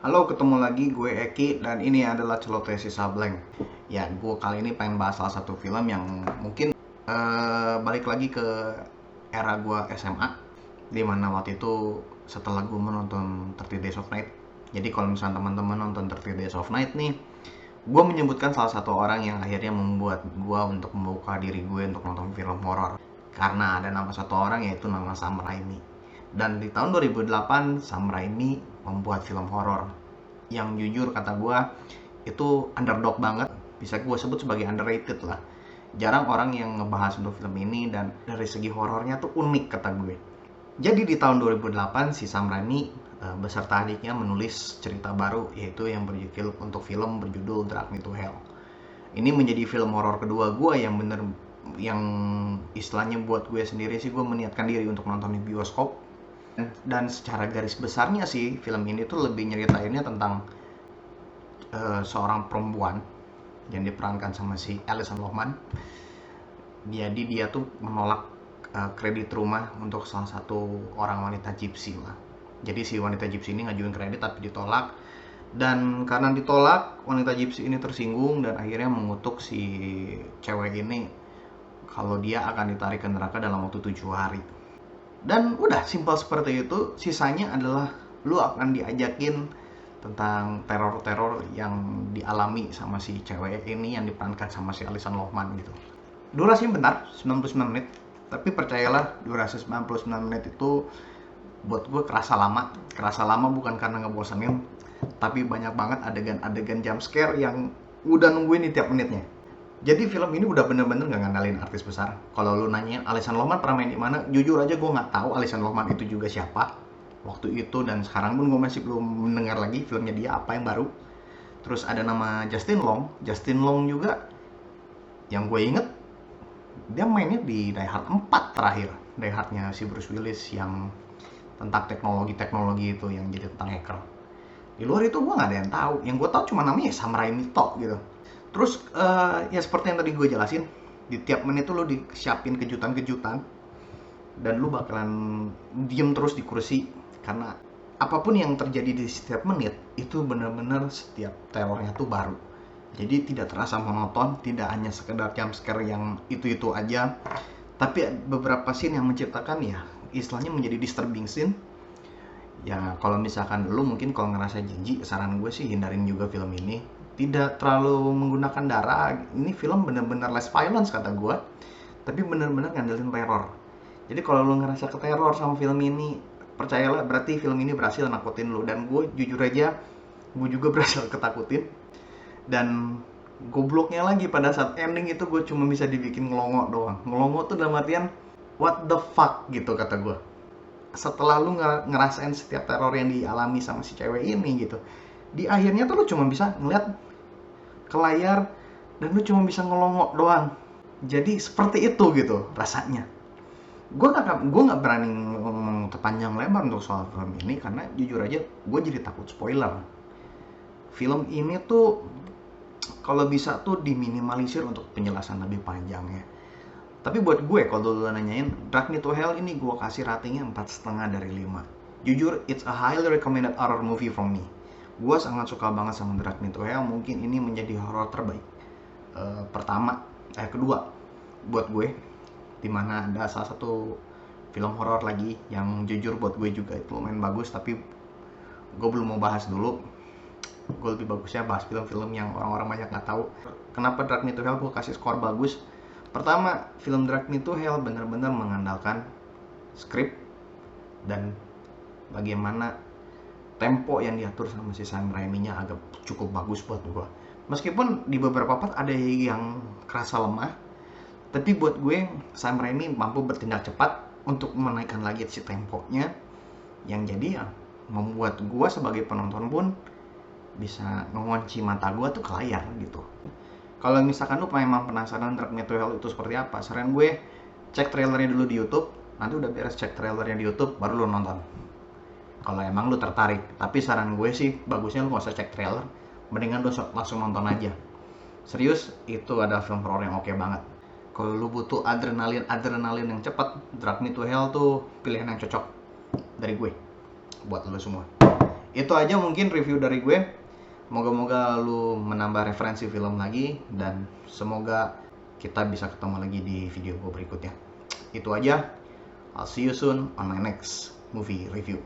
Halo, ketemu lagi gue Eki dan ini adalah Celoteh Sisa Blank. Ya, gue kali ini pengen bahas salah satu film yang mungkin balik lagi ke era gue SMA, di mana waktu itu setelah gue menonton 30 Days of Night. Jadi kalau misalnya teman-teman nonton 30 Days of Night nih, gue menyebutkan salah satu orang yang akhirnya membuat gue untuk membuka diri gue untuk nonton film horor. Karena ada nama satu orang, yaitu nama Sam Raimi. Dan di tahun 2008 Sam Raimi membuat film horor yang jujur kata gue itu underdog banget, bisa gue sebut sebagai underrated lah. Jarang orang yang ngebahas untuk film ini dan dari segi horornya tuh unik kata gue. Jadi di tahun 2008 si Sam Raimi beserta adiknya menulis cerita baru, yaitu yang berjudul untuk film berjudul Drag Me to Hell. Ini menjadi film horor kedua gue yang istilahnya buat gue sendiri sih, gue meniatkan diri untuk nonton di bioskop. Dan secara garis besarnya sih film ini tuh lebih nyeritainnya tentang seorang perempuan yang diperankan sama si Alison Lohman. Jadi dia tuh menolak kredit rumah untuk salah satu orang wanita gypsy lah. Jadi si wanita gypsy ini ngajuin kredit tapi ditolak. Dan karena ditolak, wanita gypsy ini tersinggung dan akhirnya mengutuk si cewek ini kalau dia akan ditarik ke neraka dalam waktu 7 hari. Dan udah simpel seperti itu. Sisanya adalah lu akan diajakin tentang teror-teror yang dialami sama si cewek ini yang diperankan sama si Alison Lohman gitu. Durasinya bentar, 99 menit. Tapi percayalah, durasi 99 menit itu buat gue kerasa lama. Kerasa lama bukan karena ngebosenin, tapi banyak banget adegan-adegan jump scare yang udah nungguin di tiap menitnya. Jadi film ini udah bener-bener gak ngandalin artis besar. Kalau lu nanya Alison Lohman pernah main di mana, jujur aja gue nggak tahu Alison Lohman itu juga siapa waktu itu, dan sekarang pun gue masih belum mendengar lagi filmnya dia apa yang baru. Terus ada nama Justin Long juga, yang gue inget dia mainnya di Die Hard 4 terakhir, Die Hardnya si Bruce Willis yang tentang teknologi itu, yang jadi tentang hacker. Di luar itu gue nggak ada yang tahu. Yang gue tahu cuma namanya Sam Raimi gitu. Terus ya seperti yang tadi gue jelasin, di tiap menit tuh lo disiapin kejutan-kejutan dan lu bakalan diem terus di kursi, karena apapun yang terjadi di setiap menit itu benar-benar setiap terornya tuh baru. Jadi tidak terasa monoton, tidak hanya sekedar jump scare yang itu-itu aja, tapi beberapa scene yang menciptakan ya istilahnya menjadi disturbing scene. Ya kalau misalkan lu mungkin kalau ngerasa jijik, saran gue sih hindarin juga film ini. Tidak terlalu menggunakan darah. Ini film bener-bener less violence kata gue, tapi bener-bener ngandelin teror. Jadi kalau lu ngerasa keteror sama film ini, percayalah berarti film ini berhasil nakutin lu. Dan gue jujur aja, gue juga berhasil ketakutin. Dan gobloknya lagi, pada saat ending itu gue cuma bisa dibikin ngelongo doang. Ngelongo tuh dalam artian what the fuck gitu kata gue. Setelah lu ngerasain setiap teror yang dialami sama si cewek ini gitu, di akhirnya tuh lu cuma bisa ngeliat ke layar dan lu cuma bisa ngelongok doang. Jadi seperti itu gitu rasanya. Gue nggak berani ngomong terpanjang lebar untuk soal film ini karena jujur aja gue jadi takut spoiler. Film ini tuh kalau bisa tuh diminimalisir untuk penjelasan lebih panjangnya. Tapi buat gue kalau lu nanyain, Drag Me to Hell ini gue kasih ratingnya 4,5 dari 5. Jujur, it's a highly recommended horror movie from me. Gue sangat suka banget sama Drag Me to Hell. Mungkin ini menjadi horror terbaik kedua buat gue, dimana ada salah satu film horror lagi yang jujur buat gue juga itu lumayan bagus, tapi gue belum mau bahas dulu. Gue lebih bagusnya bahas film-film yang orang-orang banyak nggak tahu. Kenapa Drag Me to Hell gue kasih skor bagus? Pertama, film Drag Me to Hell benar-benar mengandalkan skrip dan bagaimana tempo yang diatur sama si Sam Raimi-nya agak cukup bagus buat gue. Meskipun di beberapa part ada yang kerasa lemah, tapi buat gue Sam Raimi mampu bertindak cepat untuk menaikkan lagi si temponya, yang jadi ya membuat gue sebagai penonton pun bisa mengunci mata gue tuh ke layar gitu. Kalau misalkan lu memang penasaran Drag Me to Hell itu seperti apa, saran gue cek trailernya dulu di YouTube. Nanti udah beres cek trailernya di YouTube, baru lu nonton. Kalau emang lu tertarik. Tapi saran gue sih bagusnya lu gak usah cek trailer, mendingan lu langsung nonton aja. Serius, itu ada film horror yang oke banget. Kalau lu butuh adrenalin yang cepat, Drag Me to Hell tuh pilihan yang cocok dari gue buat lu semua. Itu aja mungkin review dari gue. Moga-moga lu menambah referensi film lagi, dan semoga kita bisa ketemu lagi di video gue berikutnya. Itu aja. I'll see you soon on my next movie review.